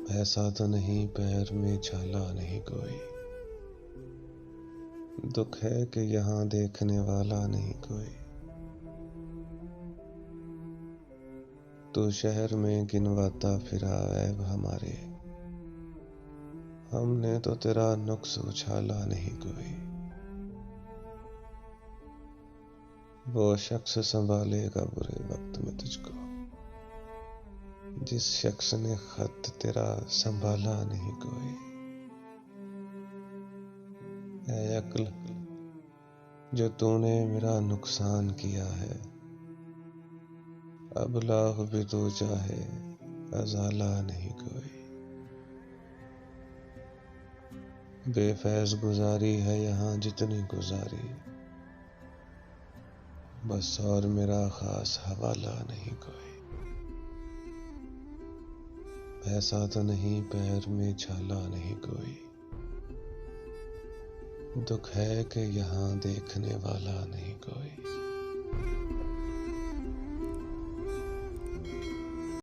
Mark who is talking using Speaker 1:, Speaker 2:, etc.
Speaker 1: ایسا تو نہیں پیر میں چھالا نہیں کوئی، دکھ ہے کہ یہاں دیکھنے والا نہیں کوئی۔ تو شہر میں گنواتا پھرا عیب ہمارے، ہم نے تو تیرا نقص اچھالا نہیں کوئی۔ وہ شخص سنبھالے گا برے وقت میں تجھ کو، جس شخص نے خط تیرا سنبھالا نہیں کوئی۔ اے عقل جو تو نے میرا نقصان کیا ہے، اب لاغ بھی تو چاہے ازالہ نہیں کوئی۔ بے فیض گزاری ہے یہاں جتنی گزاری، بس اور میرا خاص حوالہ نہیں کوئی۔ ایسا تو نہیں پیر میں چھالا نہیں کوئی، دکھ ہے کہ یہاں دیکھنے والا نہیں کوئی۔